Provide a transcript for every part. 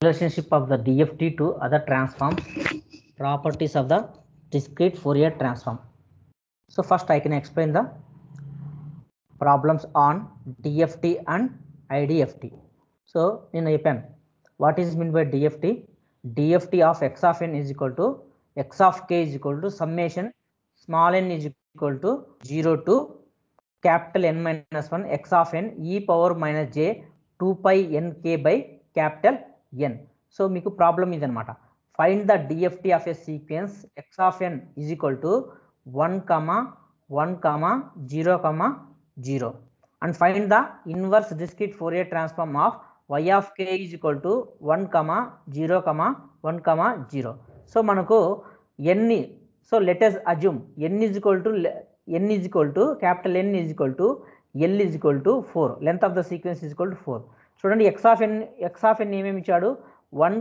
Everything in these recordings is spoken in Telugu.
Relationship of the DFT to other transforms, properties of the discrete Fourier transform. So first I can explain the problems on DFT and IDFT. So in APM, what is meant by DFT? DFT of x of n is equal to x of k is equal to summation small n is equal to 0 to capital N minus 1 x of n e power minus j 2 pi n k by capital N. So మీకు ప్రాబ్లం ఇదన్నమాట. Find the DFT of a sequence x of n is equal to 1, 1, 0, 0 and find the inverse discrete Fourier transform of y of k is equal to 1, 0, 1, 0. So మనకు n, so let us assume n is equal to capital N is equal to L is equal to 4. Length of the sequence is equal to 4. చూడండి x of n ఏమేమి ఇచ్చాడు 1,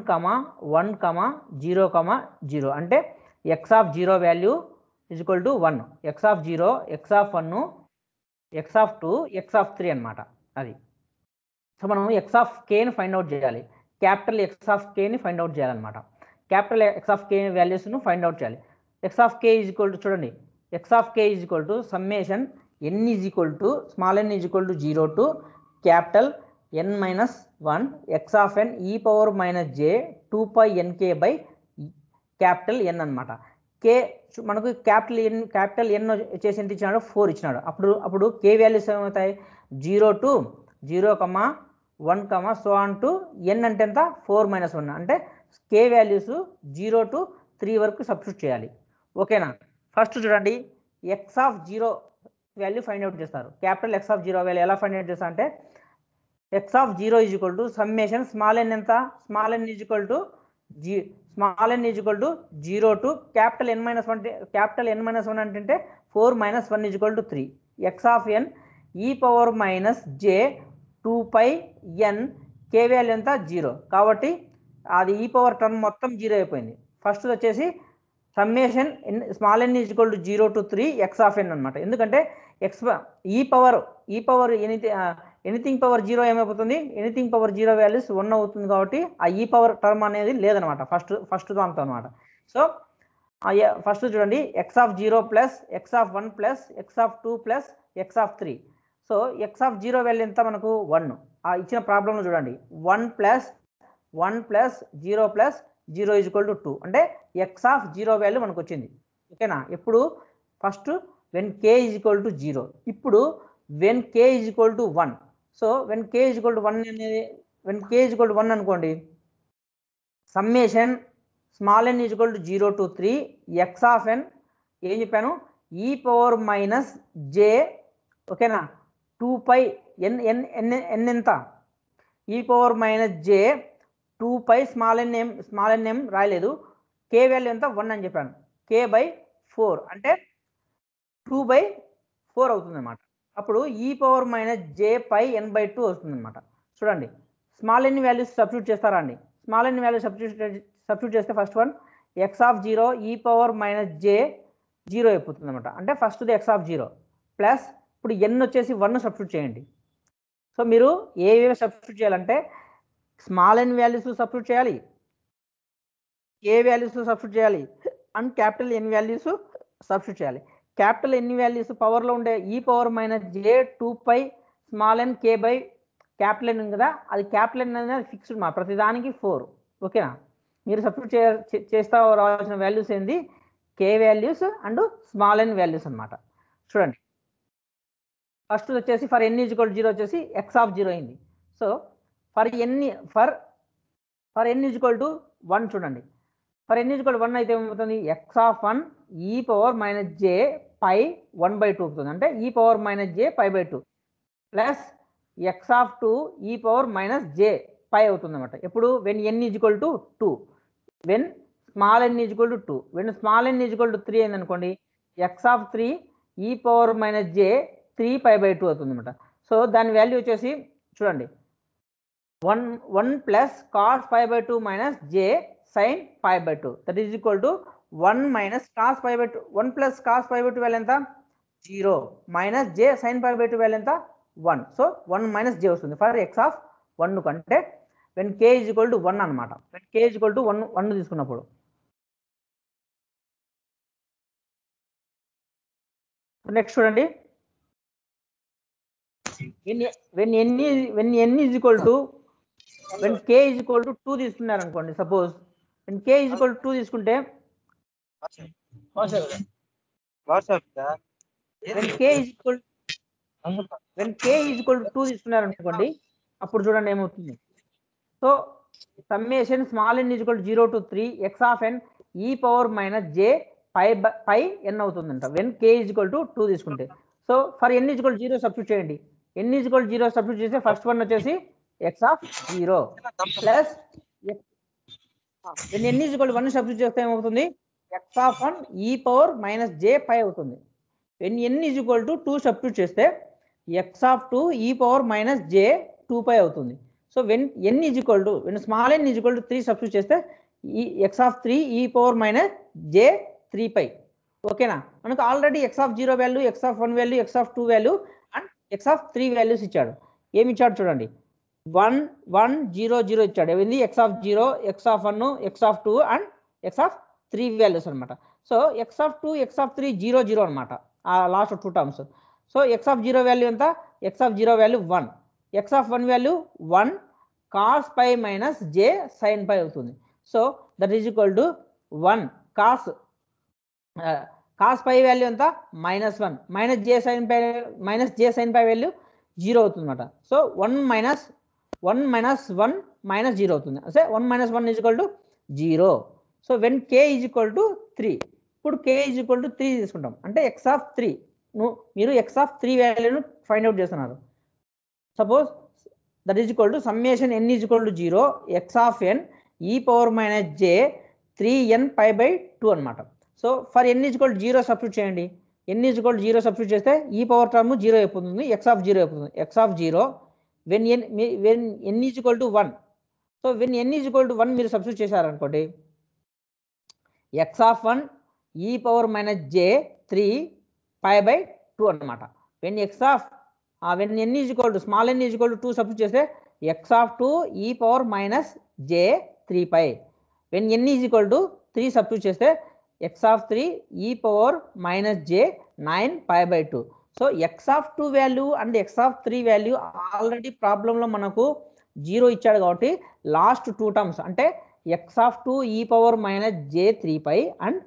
1, 0, 0 అంటే x of 0 value is equal to 1, x of 0, x of 1, x of 2, x of 3 అన్నమాట. అది సో మనం x of k ని ఫైండ్ అవుట్ చేయాలి, క్యాపిటల్ x of k ని ఫైండ్ అవుట్ చేయాలన్నమాట. క్యాపిటల్ x of k వాల్యూస్ను ఫైండ్ అవుట్ చేయాలి. x of k is equal to చూడండి x of k is equal to summation n is equal to small n is equal to 0 to capital n minus 1 x of n e power minus j 2 pi n k by capital N అన్నమాట. k మనకు క్యాపిటల్ n వచ్చేసి ఎంత ఇచ్చినాడు 4 ఇచ్చినాడు. అప్పుడు k వాల్యూస్ ఏమవుతాయి 0 to 0, 1, so on to n అంటే ఎంత 4 minus 1 అంటే k వాల్యూస్ 0 to 3 వరకు సబ్స్టిట్యూట్ చేయాలి. ఓకేనా. ఫస్ట్ చూడండి x of 0 value find out చేస్తారు. క్యాపిటల్ x of 0 వాల్యూ ఎలా ఫైండ్ అవుట్ చేస్తారు అంటే x of 0 is equal to summation small n ఎంత small n is equal to 0 to capital N minus 1, capital N minus 1 అంటే 4 minus 1 is equal to 3 x of n e power minus j 2 pi n k value ఎంత 0 కాబట్టి అది ఈ పవర్ టర్మ్ మొత్తం 0 అయిపోయింది. ఫస్ట్ వచ్చేసి summation small n is equal to 0 to 3 x of n అనమాట. ఎందుకంటే ఈ పవర్ ఎనీథింగ్ పవర్ 0 ఏమైపోతుంది, ఎనీథింగ్ పవర్ 0 వాల్యూస్ 1 అవుతుంది కాబట్టి ఆ ఈ పవర్ టర్మ్ అనేది లేదనమాట ఫస్ట్ దాంతో అనమాట. సో ఫస్ట్ చూడండి x of 0 plus x of 1 plus x of 2 plus x of 3. So x of 0 value ఎంత మనకు 1. ఆ ఇచ్చిన ప్రాబ్లంలో చూడండి 1 plus 0 plus 0 is equal to 2 అంటే x of 0 వాల్యూ మనకు వచ్చింది. ఓకేనా. ఇప్పుడు first when k is equal to 0, ఇప్పుడు when k is equal to 1. So when k is equal to 1 అనేది when k is equal to 1 అనుకోండి summation small n is equal to 0 to 3 x of n ఏం చెప్పాను ఈ పవర్ మైనస్ j. ఓకేనా. 2 pi n ఎంత ఈ power minus j 2 pi small n m రాయలేదు, k వాల్యూ ఎంత 1 అని చెప్పాను, k by 4 అంటే 2/4 అవుతుంది అనమాట. అప్పుడు ఈ పవర్ మైనస్ j పై n/2 వస్తుంది అనమాట. చూడండి స్మాల్ n వాల్యూస్ సబ్స్టిట్యూట్ చేస్తారా అండి. స్మాల్ n వాల్యూ సబ్స్టిట్యూట్ చేస్తే ఫస్ట్ వన్ x of 0 ఈ పవర్ మైనస్ j 0 అయిపోతుంది అనమాట. అంటే ఫస్ట్ది x of 0 ప్లస్ ఇప్పుడు n వచ్చేసి 1 సబ్స్టిట్యూట్ చేయండి. సో మీరు ఏవేవి సబ్స్టిట్యూట్ చేయాలంటే స్మాల్ n వాల్యూస్ సబ్స్టిట్యూట్ చేయాలి, ఏ వాల్యూస్ సబ్స్టిట్యూట్ చేయాలి and capital n values substitute చేయాలి. క్యాపిటల్ n వాల్యూస్ పవర్లో ఉండే ఈ power minus j 2 pi small n k by capital n ఉంది కదా, అది క్యాపిటల్ n అనేది ఫిక్స్డ్ మా ప్రతిదానికి 4. ఓకేనా. మీరు సబ్స్టిట్యూట్ చేస్తా రావాల్సిన వాల్యూస్ ఏంది k values and small n values అనమాట. చూడండి ఫస్ట్ వచ్చేసి for n is equal to 0 వచ్చేసి x of 0 అయింది. So for n is equal to 1 చూడండి for n is equal to 1 అయితే ఏమవుతుంది x of 1 ఈ పవర్ మైనస్ j పై 1/2 అవుతుంది అంటే ఈ power minus j π/2 plus x of 2 ఈ పవర్ మైనస్ j పై అవుతుంది అనమాట. ఎప్పుడు when n is equal to 2, when small n is equal to 2, when small n is equal to 3 అయింది అనుకోండి x of 3 ఈ పవర్ మైనస్ j 3 π/2 అవుతుంది అనమాట. సో దాని వాల్యూ వచ్చేసి చూడండి 1 plus cos π/2 minus j sin π/2 that is equal to 1 minus cos π/2, 1 plus cos π/2 value ఎంత 0 మైనస్ j sin π/2 వాల్యూ ఎంత 1. సో 1 మైనస్ j వస్తుంది ఫర్ x of 1 కంటే when k is equal to 1 అనమాట. When k is equal to 1 తీసుకున్నప్పుడు నెక్స్ట్ చూడండి, when n is equal to when k is equal to 2 తీసుకున్నారు అనుకోండి. Suppose when k is equal to 2 తీసుకుంటే when k is equal to 2 తీసుకున్నారు అనుకోండి, అప్పుడు చూడండి ఏమవుతుంది. So summation small n is equal to 0 to 3 x of n e power minus j pi n అవుతుందంట when k is equal to 2 తీసుకుంటే. So for n is equal to 0 substitute చేయండి. n is equal to 0 substitute చేస్తే ఫస్ట్ వన్ వచ్చేసి x of 0 plus when n is equal to 1 substitute చేస్తే ఏమవుతుంది, x of 1 e power minus j పై అవుతుంది. When n is equal to 2 substitute చేస్తే x of 2 e power minus j 2 పై అవుతుంది. So when n is equal to when small n is equal to 3 substitute చేస్తే ఈ x of 3 e power minus j 3 పై. ఓకేనా, మనకు already x of 0 value, x of 1 value, x of 2 value and x of 3 values ఇచ్చాడు. ఏమి ఇచ్చాడు చూడండి, 1 1 0 0 ఇచ్చాడు. ఏమైంది, x of 0, x of 1, x of 2 and x of 3 values అనమాట. So x of 2, x of 3 0 0 అనమాట ఆ last 2 terms. So x of 0 value ఎంత, x of 0 value 1, x of 1 value 1 cos pi minus j sin pi అవుతుంది. So that is equal to 1 cos pi value ఎంత -1 మైనస్ j sin పై వాల్యూ 0 అవుతుంది అనమాట. సో 1 మైనస్ 1 మైనస్ 0 అవుతుంది. అంటే 1 minus 1 is equal to 0. So when k is equal to 3, ఇప్పుడు k ఈజ్ ఈక్వల్ టు 3 తీసుకుంటాం అంటే x ఆఫ్ 3, మీరు x ఆఫ్ 3 వాల్యూను ఫైండ్ అవుట్ చేస్తున్నారు. Suppose that is equal to summation n is equal to 0 x of n e power minus j 3n pi by 2 అనమాట. So for n is equal to 0 substitute చేయండి. n is equal to 0 substitute చేస్తే ఈ పవర్ టర్మ్ 0 అయిపోతుంది, x ఆఫ్ 0 అయిపోతుంది. x of 0 when n is equal to 1. So when n is equal to 1 మీరు సబ్స్టిట్యూట్ చేశారనుకోండి, x of 1 e power minus j 3 pi by 2 అనమాట. When n is equal to small n is equal to 2 substitute చేస్తే x of 2 e power minus j 3 pi. When n is equal to 3 substitute చేస్తే x of 3 e power minus j 9 pi by 2. So x of 2 value and x of 3 value already ప్రాబ్లంలో మనకు 0 ఇచ్చాడు కాబట్టి లాస్ట్ 2 టర్మ్స్ అంటే x of 2 e power minus j 3 pi and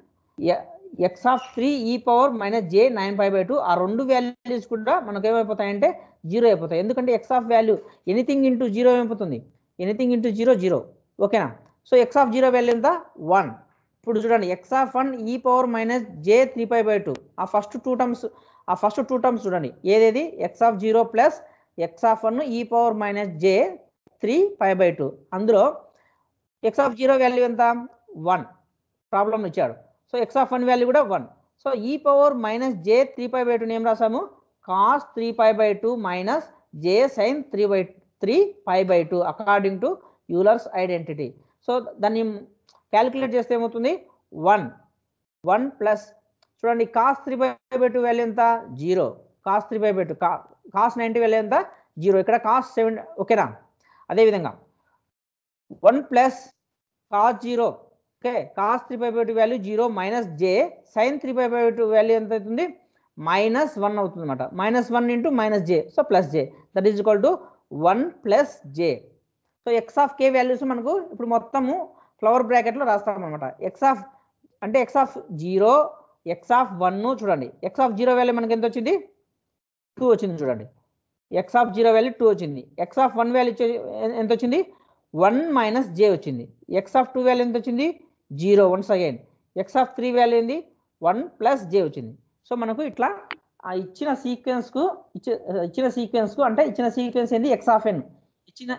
x of 3 e power minus j 9 pi by 2 ఆ రెండు వాల్యూస్ కూడా మనకు ఏమైపోతాయంటే 0 అయిపోతాయి. ఎందుకంటే x of value anything into 0 ఏమైపోతుంది, ఎనీథింగ్ ఇంటూ 0 0. ఓకేనా, సో x ఆఫ్ 0 వాల్యూ ఎంత 1. ఇప్పుడు చూడండి x of 1 e power minus j 3 pi by 2 ఆ ఫస్ట్ టూ టర్మ్స్ చూడండి. ఏదేది x of 0 plus x of 1 e power minus j 3 pi by 2. అందులో x ఆఫ్ 0 వాల్యూ ఎంత 1 ప్రాబ్లం ఇచ్చాడు. సో x ఆఫ్ 1 వాల్యూ కూడా 1. So e power minus j 3 pi by 2 ఏం రాసాము, cos 3 pi by 2 minus j sin 3 pi by 2 according to Euler's identity. So దాన్ని క్యాలిక్యులేట్ చేస్తే ఏమవుతుంది 1 ప్లస్ చూడండి cos 3 బై 2 వాల్యూ ఎంత 0, cos 3 బై 2 cos 90 వాల్యూ ఎంత 0, ఇక్కడ cos 7. ఓకేనా, అదేవిధంగా 1 plus cos 0, okay cos 3 by 2 value 0 minus j sin 3 by 2 value ఎంత అవుతుంది -1 అవుతుంది అనమాట. -1 into minus j, so plus j that is equal to 1 plus j. So x of k values మనకు ఇప్పుడు మొత్తము ఫ్లవర్ బ్రాకెట్లో రాస్తాం అనమాట. x ఆఫ్ 0, x ఆఫ్ 1 చూడండి. x ఆఫ్ 0 వాల్యూ మనకి ఎంత వచ్చింది 2 వచ్చింది చూడండి. x ఆఫ్ 0 వాల్యూ 2 వచ్చింది. x ఆఫ్ 1 వాల్యూ ఎంత వచ్చింది 1 మైనస్ j వచ్చింది. x ఆఫ్ 2 వాల్యూ ఎంత వచ్చింది 0 once again. x of 3 value ఏంది 1 ప్లస్ j వచ్చింది. సో మనకు ఇట్లా ఇచ్చిన సీక్వెన్స్కు అంటే ఇచ్చిన సీక్వెన్స్ ఏంది x ఆఫ్ n, ఇచ్చిన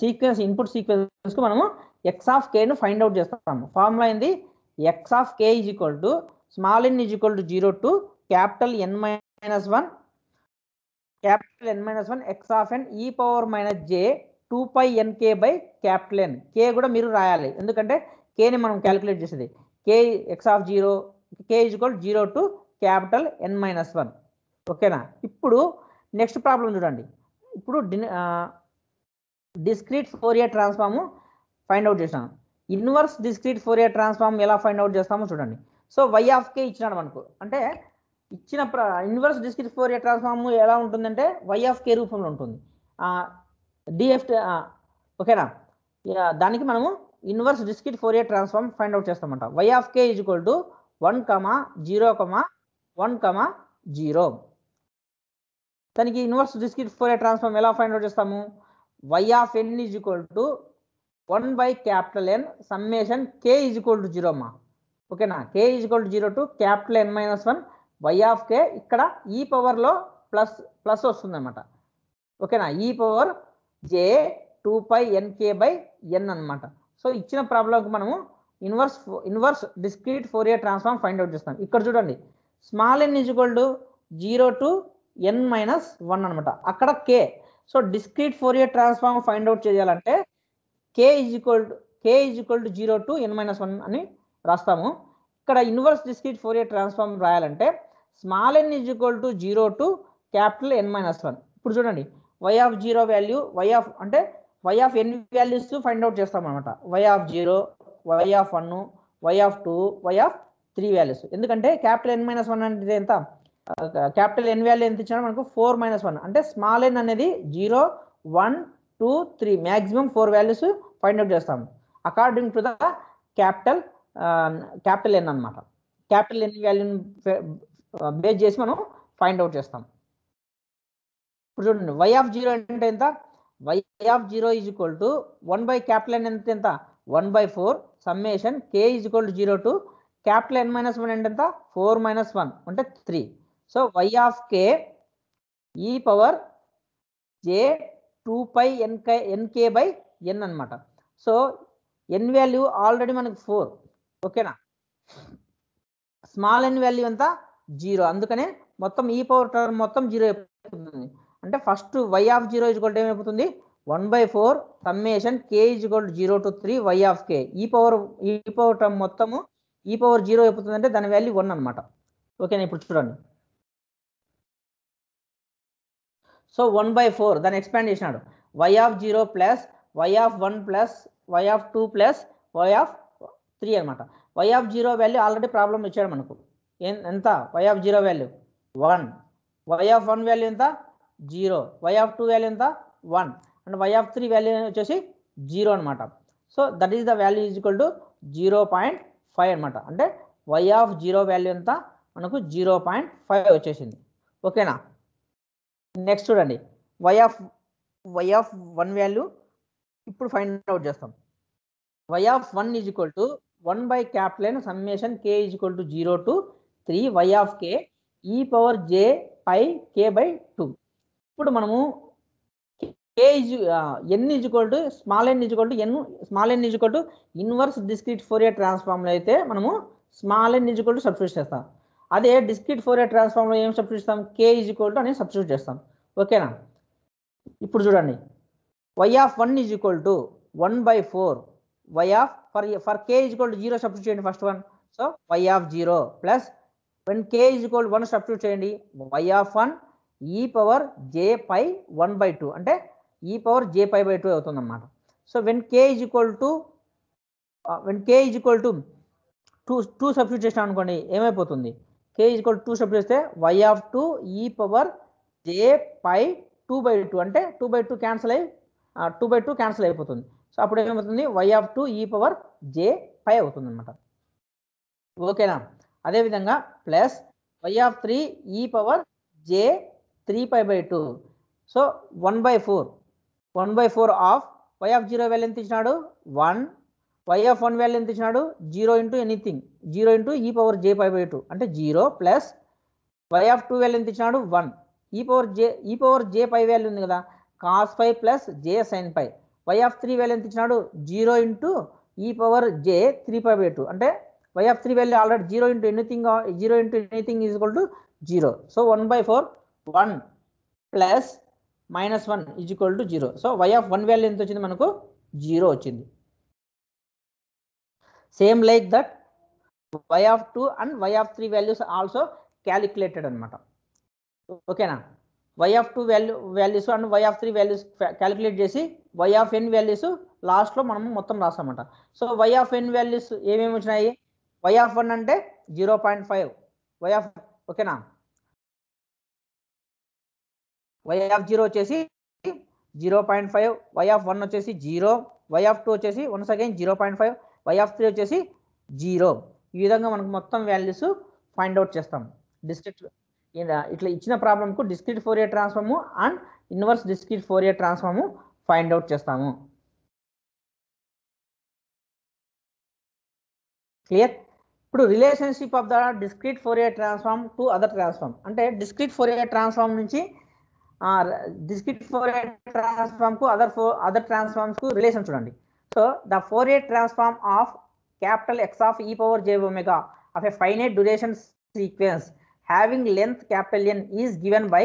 సీక్వెన్స్ ఇన్పుట్ సీక్వెన్స్కు మనము x ఆఫ్ k ను ఫైండ్ అవుట్ చేస్తాము. ఫార్ములా ఏంది x of k is equal to small n is equal to 0 to capital n minus 1 x of n e power minus j 2 pi nk by capital n. k కూడా మీరు రాయాలి ఎందుకంటే k ని మనం క్యాలిక్యులేట్ చేసేది. k x of 0 k is equal 0 to capital n minus 1. ఓకేనా, ఇప్పుడు నెక్స్ట్ ప్రాబ్లం చూడండి. ఇప్పుడు discrete Fourier transform find out చేసాం. ఇన్వర్స్ డిస్క్రీట్ ఫోరియర్ ట్రాన్స్ఫార్మ్ ఎలా ఫైండ్ అవుట్ చేస్తామో చూడండి. సో వై ఆఫ్ కే ఇచ్చినాడు మనకు, అంటే ఇచ్చిన ఇన్వర్స్ డిస్క్రీట్ ఫోరియర్ ట్రాన్స్ఫార్మ్ ఎలా ఉంటుందంటే వై ఆఫ్ కే రూపంలో ఉంటుంది. డిఎఫ్ ఓకేనా, దానికి మనము inverse discrete Fourier transform find out చేస్తామంట. Y of k is equal to 1,0,1,0. దానికి ఇన్వర్స్ డిస్క్రీట్ ఫోరియర్ ట్రాన్స్ఫార్మ్ ఎలా ఫైండ్ అవుట్ చేస్తాము? Y of n is equal to 1/N summation k is equal to 0 అమ్మా. ఓకేనా, k is equal to 0 to N-1 y of k. ఇక్కడ ఈ పవర్లో ప్లస్ వస్తుంది అనమాట. ఓకేనా, ఈ పవర్ జే 2πNK/N అనమాట. సో ఇచ్చిన ప్రాబ్లంకి మనము inverse discrete Fourier transform find out చేస్తాం. ఇక్కడ చూడండి, small n is equal to 0 to N-1 అనమాట, అక్కడ k. So discrete Fourier transform find out చేయాలంటే k is equal to 0 to N-1 అని రాస్తాము. ఇక్కడ ఇన్వర్స్ డిస్క్రీట్ ఫోరియర్ ట్రాన్స్ఫార్మ్ రాయాలంటే small n is equal to 0 to N-1. ఇప్పుడు చూడండి, y of 0 value, y of n values find out చేస్తాం అనమాట. Y of 0, y of 1, y of 2, y of 3 values. ఎందుకంటే N-1 అంటే ఎంత, క్యాపిటల్ ఎన్ వాల్యూ ఎంత ఇచ్చినా మనకు 4-1, అంటే స్మాల్ ఎన్ అనేది 0, 1, 2, 3 మ్యాక్సిమం 4 వాల్యూస్ ఫైండ్ అవుట్ చేస్తాము according to the capital N అనమాట. క్యాపిటల్ ఎన్ వాల్యూని బేస్ చేసి మనం ఫైండ్ అవుట్ చేస్తాం. ఇప్పుడు చూడండి, వై ఆఫ్ 0 అంటే ఎంత, y of 0 is equal to 1/N ఎంత 1/4 summation k is equal to 0 to N-1 అంటే ఎంత 4-1 అంటే 3. సో వై ఆఫ్ కే ఈ పవర్ జే 2πNK/N అనమాట. సో ఎన్ వాల్యూ ఆల్రెడీ మనకు 4. ఓకేనా, స్మాల్ ఎన్ వాల్యూ ఎంత 0, అందుకనే మొత్తం ఈ పవర్ టర్మ్ మొత్తం 0 అయిపోతుంది. అంటే first y of 0 is equal to ఏమైపోతుంది 1/4 summation k is equal to 0 to 3 y of k. ఈ పవర్ టర్మ్ మొత్తము ఈ పవర్ 0 అయిపోతుంది, అంటే దాని వాల్యూ 1 అనమాట. ఓకేనా, ఇప్పుడు చూడండి, సో 1/4 దాన్ని ఎక్స్పాండ్ చేసినాడు. Y of 0 plus y of 1 plus y of 2 plus y of 3 అనమాట. Y of 0 value already problem ఇచ్చాడు మనకు, ఎంత y of 0 value 1, y of 1 value ఎంత 0, వై ఆఫ్ 2 వాల్యూ ఎంత 1, అండ్ వై ఆఫ్ 3 వాల్యూ వచ్చేసి 0 అనమాట. So that is the value is equal to 0.5 అనమాట. అంటే వై ఆఫ్ 0 వాల్యూ ఎంత మనకు 0.5 వచ్చేసింది. ఓకేనా, నెక్స్ట్ చూడండి, వై ఆఫ్ 1 వాల్యూ ఇప్పుడు ఫైండ్ అవుట్ చేస్తాం. Y of 1 is equal to 1/N summation k is equal to 0 to 3 y of k ఈ పవర్ జే పై K/2. ఇప్పుడు మనము n is equal to small n is equal to inverse discrete Fourier ట్రాన్స్ఫార్మ్లో అయితే మనము small n is equal to substitute చేస్తాం. అదే డిస్క్రీట్ ఫోరియర్ ట్రాన్స్ఫార్మ్లో ఏం సబ్స్టిట్యూట్ చేస్తాం, కే ఈజ్ ఈక్వల్ టు అని సబ్స్టిట్యూట్ చేస్తాం. ఓకేనా, ఇప్పుడు చూడండి, y of 1 is equal to 1/4 y of for k is equal to 0 substitute చేయండి first one. So y of 0 plus when k is equal 1 substitute చేయండి వై ఆఫ్ 1 ఈ పవర్ జే పై 1/2 అంటే ఈ పవర్ జే పై 2 అవుతుంది అన్నమాట. So when k is equal to 2 substitute చేసినాం అనుకోండి, ఏమైపోతుంది, కే ఈజ్ ఈక్వల్ టు 2 సబ్స్టిట్యూట్ చేస్తే వై ఆఫ్ 2 ఈ పవర్ జే పై 2/2 అంటే 2/2 క్యాన్సిల్ అయ్యి 2/2 క్యాన్సిల్ అయిపోతుంది. సో అప్పుడు ఏమవుతుంది, వై ఆఫ్ 2 ఈ పవర్ జే పై అవుతుంది అనమాట. ఓకేనా, అదేవిధంగా ప్లస్ వై ఆఫ్ 3 ఈ power j 3π/2. So 1/4 of y of 0 value ఎంత ఇచ్చినాడు 1, వై ఆఫ్ 1 వాల్యూ ఎంత ఇచ్చినాడు 0 into anything 0 into e power జే π/2 అంటే 0 ప్లస్ వై ఆఫ్ 2 వాల్యూ ఎంత ఇచ్చినాడు 1, ఈ పవర్ జే పై వాల్యూ ఉంది కదా cos pi plus j sine pi. Y of 3 value ఎంత ఇచ్చినాడు 0 ఇంటూ ఈ పవర్ జే 3π/2 అంటే y of 3 value already 0 into anything is equal to 0. So 1/4 1 plus -1 is equal to 0. So y of 1 value ఎంత వచ్చింది మనకు 0 వచ్చింది. Same like that y of 2 and y of 3 values also calculated అనమాట. ఓకేనా, y(2) values and y(3) values calculate చేసి y(n) వాల్యూస్ లాస్ట్లో మనం మొత్తం రాస్తామన్నమాట. సో y(n) వాల్యూస్ ఏమేమి వచ్చినాయి? y(1) అంటే 0.5 ఓకేనా. y(0) వచ్చేసి 0.5, y(1) వచ్చేసి 0, y(2) వచ్చేసి వన్స్ అగైన్ 0.5, y(3) వచ్చేసి 0. ఈ విధంగా మనకు మొత్తం వాల్యూస్ ఫైండ్ అవుట్ చేస్తాం. డిస్క్రీట్ ఇట్లా ఇచ్చిన ప్రాబ్లంకు discrete Fourier transform and inverse discrete Fourier transform find out చేస్తాము. క్లియర్? ఇప్పుడు relationship of the discrete Fourier transform to other transform అంటే డిస్క్రీట్ ఫోరియర్ ట్రాన్స్ఫార్మ్ నుంచి డిస్క్రీట్ ఫోరియర్ ట్రాన్స్ఫార్మ్ కు అదర్ ట్రాన్స్ఫార్మ్స్ కు రిలేషన్ చూడండి. So the Fourier transform of capital X of e power j omega of a finite duration sequence having length capital N is given by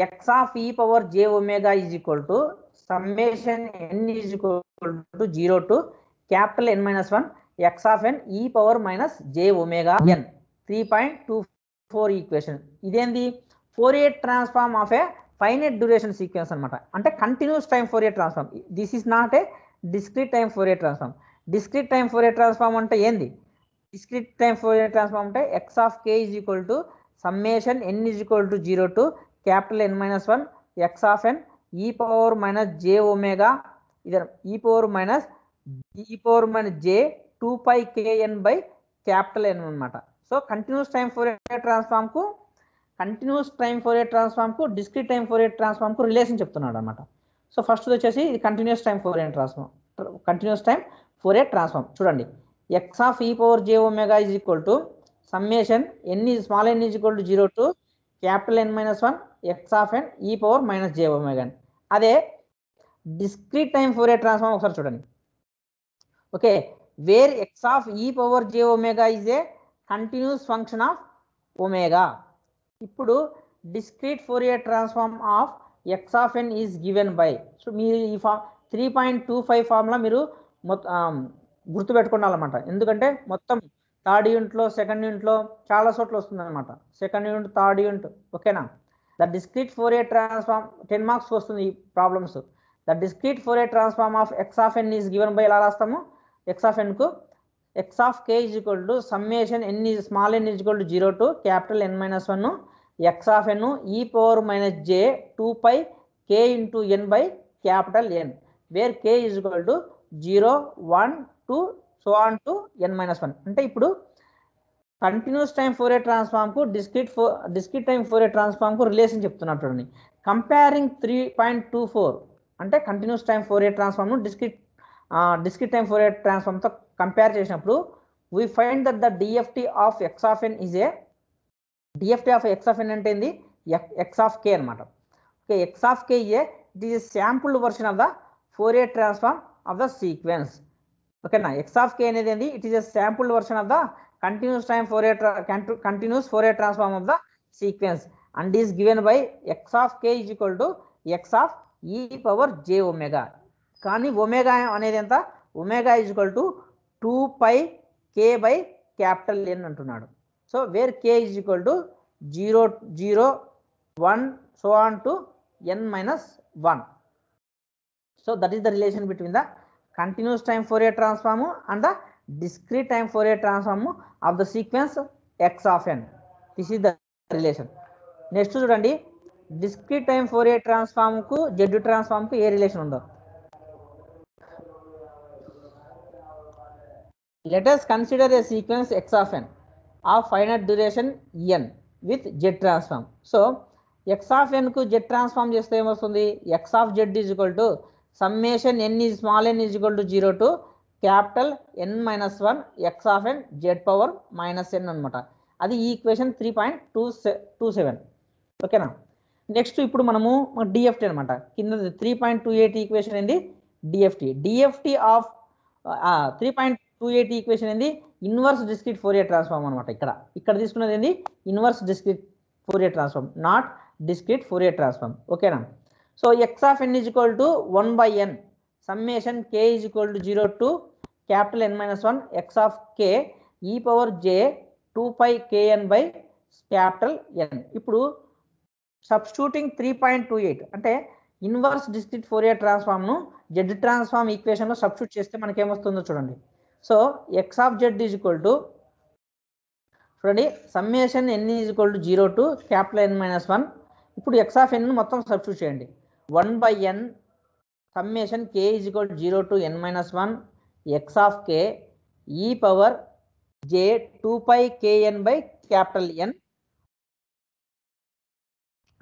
x of e power j omega is equal to summation n is equal to 0 to capital N minus 1 x of n e power minus j omega n. 3.24 equation. ఇదేంది? Fourier transform of a finite duration sequence అనమాట. అంటే continuous time Fourier transform. This is not a discrete time Fourier transform. Discrete time Fourier transform అంటే ఏంది? డిస్క్రీట్ టైం ఫోరియర్ ట్రాన్స్ఫార్మ్ అంటే x of k is equal to summation n is equal to 0 to capital N minus 1 x of n ఈ పవర్ మైనస్ జే ఒమేగా ఇది ఈ power minus j 2π kn by capital N అనమాట. So continuous time Fourier transform కు డిస్క్రీట్ టైం ఫోరియర్ ట్రాన్స్ఫార్మ్ కు రిలేషన్ చెప్తున్నాడు అనమాట. సో ఫస్ట్ వచ్చేసి ఇది కంటిన్యూస్ టైం ఫోరియర్ ట్రాన్స్ఫార్మ్ చూడండి. ఎక్స్ ఆఫ్ ఈ power j omega is equal to summation small n is equal to 0 to capital N minus 1 x of n ఈ పవర్ మైనస్ జే ఒమేగా. అదే డిస్క్రీట్ టైం ఫోరియర్ ట్రాన్స్ఫార్మ్ ఒకసారి చూడండి. ఓకే, వేర్ ఎక్స్ ఆఫ్ ఈ power j omega is a continuous function of omega. ఇప్పుడు discrete Fourier transform of x of n is given by. So మీరు ఈ 3.25 ఫార్ములా మీరు గుర్తుపెట్టుకోవాలన్నమాట. ఎందుకంటే మొత్తం థర్డ్ యూనిట్లో సెకండ్ యూనిట్లో చాలా చోట్ల వస్తుంది అనమాట. సెకండ్ యూనిట్ థర్డ్ యూనిట్ ఓకేనా. The discrete Fourier transform 10 marks వస్తుంది ఈ problems. The discrete Fourier transform of x of n is given by ఎలా రాస్తాము? ఎక్స్ ఆఫ్ ఎన్కు x of k is equal to summation small n is equal to 0 to capital N minus 1 x of n ఈ power minus j 2π k into n by capital N where k is equal to 0, 1, 2 so on to N minus 1. అంటే ఇప్పుడు కంటిన్యూస్ టైం ఫోరియర్ ట్రాన్స్ఫార్మ్ కు డిస్క్రీట్ టైం ఫోరియర్ ట్రాన్స్ఫార్మ్ కు రిలేషన్ చెప్తున్నట్టు కంపేరింగ్ 3.24 అంటే continuous time Fourier transform discrete time Fourier transform తో కంపేర్ చేసినప్పుడు we find that the DFT of x of n is a DFT of x of n అంటే ఏంది? ఎక్స్ ఆఫ్ కే అనమాట. Okay, x of k it is sampled version of the Fourier transform of the sequence. ఓకేనా. ఎక్స్ ఆఫ్ కే అనేది ఏంది? It is a sampled version of the continuous Fourier transform of the sequence and is given by x of k is equal to x of ఈ పవర్ జే ఒమేగా. కానీ ఒమేగా అనేది ఎంత? Omega is equal to 2π k by capital N అంటున్నాడు. So where k is equal to 0, 0, 1 so on to N minus 1. So that is the relation between the continuous time Fourier transform and the discrete time Fourier transform of the sequence x of n. This is the relation. Next చూడండి, discrete time Fourier transform కు z transform కు ఏ రిలేషన్ ఉందో. Let us consider a sequence x of n of finite duration n with z transform. So x of n కు z transform చేస్తే ఏమొస్తుంది? x of z is equal to summation n is small n is equal to 0 to capital N minus 1 x of n z power minus n అనమాట. అది ఈ ఈక్వేషన్ 3.27. ఓకేనా. నెక్స్ట్ ఇప్పుడు మనము డిఎఫ్టీ అనమాట. కింద 3.28 ఈక్వేషన్ ఏంది? డిఎఫ్టీ ఆఫ్ 3.28 ఈక్వేషన్ ఏంది? ఇన్వర్స్ డిస్క్రీట్ ఫోరియర్ ట్రాన్స్ఫార్మ్ అనమాట. ఇక్కడ తీసుకున్నది ఏంది? Inverse discrete Fourier transform, not discrete Fourier transform. ఓకేనా. So x of n is equal to 1 by n summation k is equal to 0 to capital N minus 1 x of k e power j 2 pi kn by capital N. ఇప్పుడు సబ్స్టిట్యూటింగ్ 3.28 అంటే ఇన్వర్స్ డిస్క్రీట్ ఫోరియర్ ట్రాన్స్ఫార్మ్ను జెడ్ ట్రాన్స్ఫార్మ్ ఈక్వేషన్లో సబ్స్టిట్యూట్ చేస్తే మనకి ఏమొస్తుందో చూడండి. So x of z is equal to చూడండి summation n is equal to 0 to capital n minus 1. ఇప్పుడు ఎక్స్ ఆఫ్ ఎన్ మొత్తం సబ్స్టిట్యూట్ చేయండి. 1/n summation k is equal to 0 to n minus 1 x of k ఈ power j 2πkn by capital n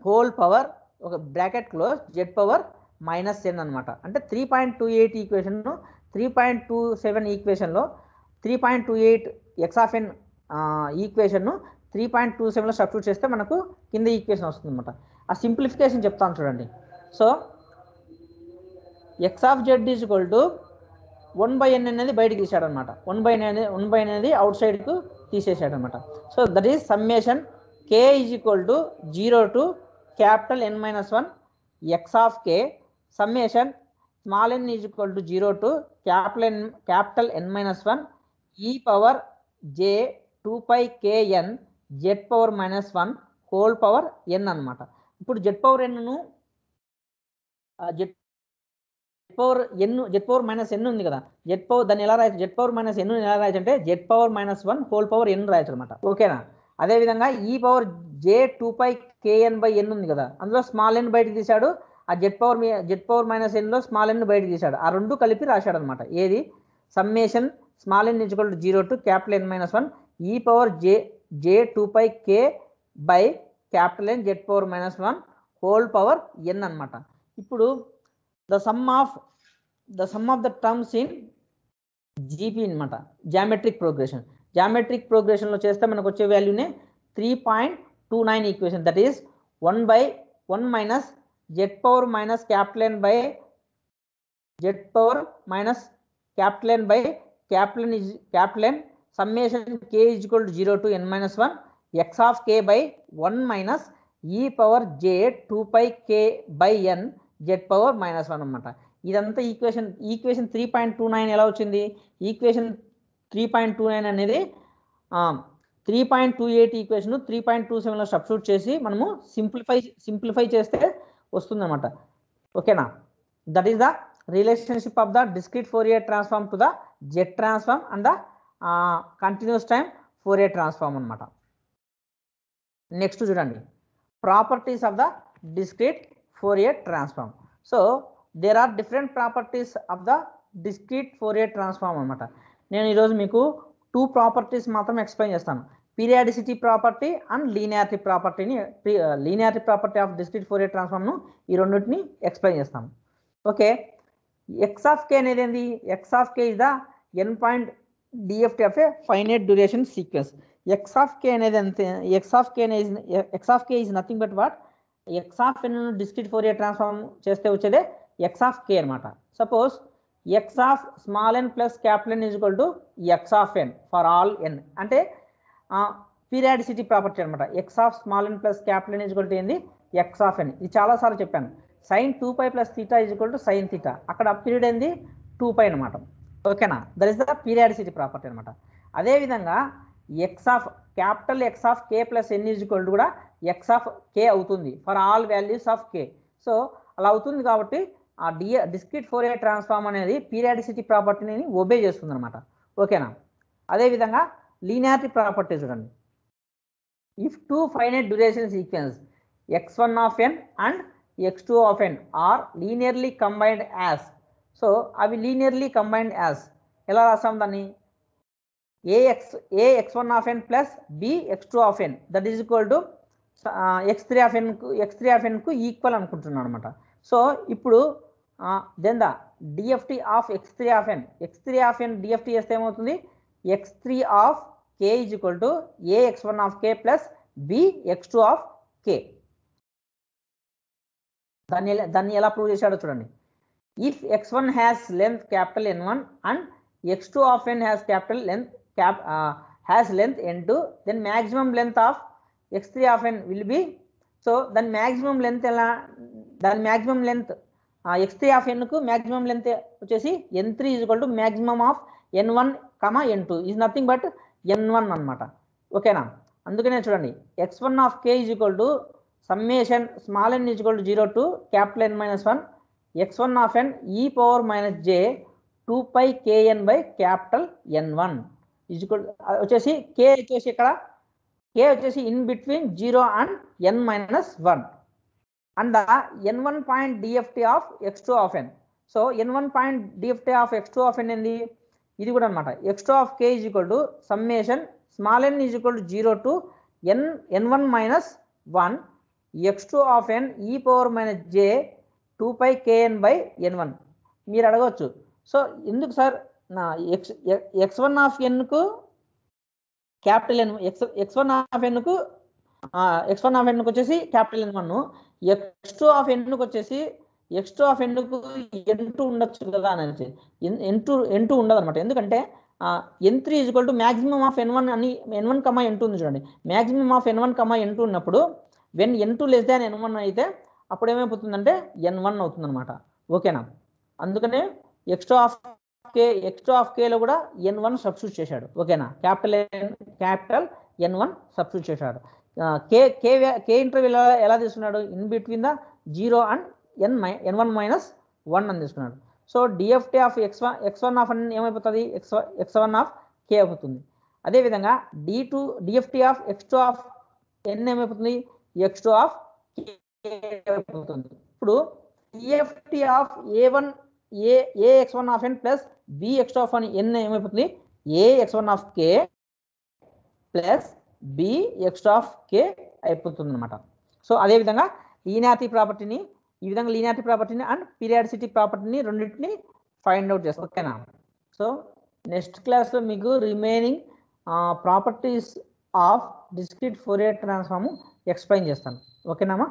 whole power ఒక bracket close Z power minus ఎన్ అనమాట. అంటే 3.28 ఈక్వేషన్ను 3.27 ఈక్వేషన్లో 3.28 ఎక్స్ ఆఫ్ ఎన్ ఈక్వేషన్ను 3.27లో సబ్స్టిట్యూట్ చేస్తే మనకు కింద ఈక్వేషన్ వస్తుంది అనమాట. ఆ సింప్లిఫికేషన్ చెప్తాను చూడండి. So x of z is equal to 1/n అనేది బయటకు తీసాడు అనమాట. 1/n అనేది అవుట్ సైడ్కు తీసేసాడు అనమాట. So that is summation k is equal to 0 to capital n minus 1 x of k summation small n is equal to 0 to capital n minus 1 ఈ power j 2πkn z power minus 1 whole power n అనమాట. ఇప్పుడు జెడ్ పవర్ ఎన్ను జెడ్ పవర్ మైనస్ ఎన్ ఉంది కదా, జెడ్ పవర్ దాన్ని ఎలా రాయచ్చు, జెడ్ పవర్ మైనస్ ఎన్ ఎలా రాయచ్చు అంటే z power minus 1 whole power n రాయచ్చు అనమాట. ఓకేనా. అదేవిధంగా ఈ పవర్ జే 2πkn/n ఉంది కదా, అందులో స్మాల్ ఎన్ బయటకు తీశాడు, ఆ జెడ్ పవర్ మైనస్ ఎన్లో స్మాల్ ఎన్ బయటకు తీశాడు, ఆ రెండు కలిపి రాశాడు అనమాట. ఏది summation small n is equal to 0 to capital n minus 1 ఈ power j 2πk by capital n z power minus 1 whole power n అనమాట. ఇప్పుడు the sum of the terms in GP అనమాట, జామెట్రిక్ ప్రోగ్రెషన్లో చేస్తే మనకు వచ్చే వాల్యూనే 3.29 equation. That is 1/1 minus z power minus capital n by z power minus capital n by capital n summation k is equal to 0 to n minus 1 x of k by 1 minus e power j 2πk/n z power minus 1 అనమాట. ఇదంతా ఈక్వేషన్ 3.29 ఎలా వచ్చింది? ఈక్వేషన్ 3.29 అనేది 3.28 ఈక్వేషన్ 3.27లో సబ్స్టిట్యూట్ చేసి మనము సింప్లిఫై చేస్తే వస్తుందన్నమాట. ఓకేనా. That is the relationship of the discrete Fourier transform to the Z transform and the continuous time Fourier transform అనమాట. నెక్స్ట్ చూడండి, properties of the discrete Fourier transform. So there are different properties of the discrete Fourier transform అనమాట. నేను ఈరోజు మీకు 2 ప్రాపర్టీస్ మాత్రం ఎక్స్ప్లెయిన్ చేస్తాను, పీరియాడిసిటీ ప్రాపర్టీ అండ్ లీనియారిటీ ప్రాపర్టీని. Linearity property of discrete Fourier ట్రాన్స్ఫార్మ్ను ఈ రెండింటిని ఎక్స్ప్లెయిన్ చేస్తాను. ఓకే. ఎక్స్ ఆఫ్ కే అనేది ఏంది? X of k is the n point DFT of a finite duration sequence. X of k అనేది అంతే, x of k is nothing but what x of n discrete Fourier transform చేస్తే వచ్చేదే ఎక్స్ ఆఫ్ కే అనమాట. Suppose x of small n plus capital n is equal to x of n for all n అంటే పీరియాడిసిటీ ప్రాపర్టీ అనమాట. X of small n plus capital n is equal to ఏంది? X of n. ఇది చాలాసార్లు చెప్పాను. Sine 2π plus theta is equal to sine theta. అక్కడ పీరియడ్ ఏంది? 2π అనమాట. ఓకేనా. That is the periodicity property అనమాట. అదేవిధంగా x of capital x of k plus n is equal to కూడా ఎక్స్ ఆఫ్ కే అవుతుంది for all values of k. So అలా అవుతుంది కాబట్టి ఆ డిస్క్రీట్ ఫోరియర్ ట్రాన్స్ఫార్మ్ అనేది పీరియాడిసిటీ ప్రాపర్టీని ఒబే చేస్తుంది అనమాట. ఓకేనా. అదేవిధంగా లీనియారిటీ ప్రాపర్టీ చూడండి. If 2 finite duration sequence x1 of n and x2 of n are linearly combined as. So అవి లీనియర్లీ కంబైన్డ్ యాజ్ ఎలా రాస్తాం దాన్ని? x1 of n plus x2 of n that is equal to x3 of ఎన్కు ఈక్వల్ అనుకుంటున్నాను అనమాట. సో ఇప్పుడు then the DFT of x3 of n DFT చేస్తే ఏమవుతుంది? x3 of k is equal to x1 of k plus x2 of k. దాన్ని ఎలా ప్రూవ్ చేశాడో చూడండి. If x1 has length capital N1 and x2 of n has capital length N2 then maximum length of x3 of n will be. So దాని మ్యాక్సిమం లెంత్ x3 ఆఫ్ ఎన్కు మ్యాక్సిమం లెంత్ వచ్చేసి N3 is equal to maximum of N1, N2 is nothing but N1 అనమాట. ఓకేనా. అందుకనే చూడండి x1 of k is equal to summation small n is equal to 0 to capital N minus 1 x1 of n e power minus j 2 pi kn by capital N1 is equal వచ్చేసి k వచ్చేసి ఇక్కడ k వచ్చేసి in between 0 and n minus 1 and the n1 point dft of x2 of n. So n1 point dft of x2 of n ఏంది ఇది కూడా అన్నమాట x2 of k is equal to summation small n is equal to 0 to n1 minus 1 x2 of n e power minus j 2 pi kn by n1. మీరు అడగవచ్చు సో ఎందుకు సార్ నా x1 of n కు capital n x1 of n కు x1 of n కు వచ్చేసి capital N1 x2 of n కు వచ్చేసి x2 of n కు n2 ఉండొచ్చు కదా అని n2 ఉండదు అనమాట ఎందుకంటే n3 is equal to maximum of n1 అని n1 కమా n2 ఉంది చూడండి maximum of n1 comma n2 ఉన్నప్పుడు when n2 less than n1 అయితే అప్పుడు ఏమైపోతుందంటే n1 అవుతుంది అనమాట ఓకేనా అందుకనే x2 ఆఫ్ k లో కూడా n1 సబ్స్టిట్యూట్ చేశాడు ఓకేనా క్యాపిటల్ n1 సబ్స్టిట్యూట్ చేశాడు k ఇంటర్వెల్ ఎలా తీసుకున్నాడు in between the 0 and n1 minus 1 అని తీసుకున్నాడు so DFT of x1 of n ఏమైపోతుంది x1 ఆఫ్ k అవుతుంది అదేవిధంగా DFT of x2 of n ఏమైపోతుంది x2 ఆఫ్ k అయిపోతుంది ఇప్పుడు DFT of ax1 of n plus bx2 of n ఏమైపోతుంది ax1 of k plus bx2 of k అయిపోతుంది అనమాట సో అదేవిధంగా లీనియారిటీ ప్రాపర్టీని ఈ విధంగా లీనియారిటీ ప్రాపర్టీని అండ్ పీరియాడిసిటీ ప్రాపర్టీని రెండింటిని ఫైండ్ అవుట్ చేస్తాం ఓకేనా సో నెక్స్ట్ క్లాస్లో మీకు remaining properties of discrete Fourier transform explain చేస్తాను ఓకేనామా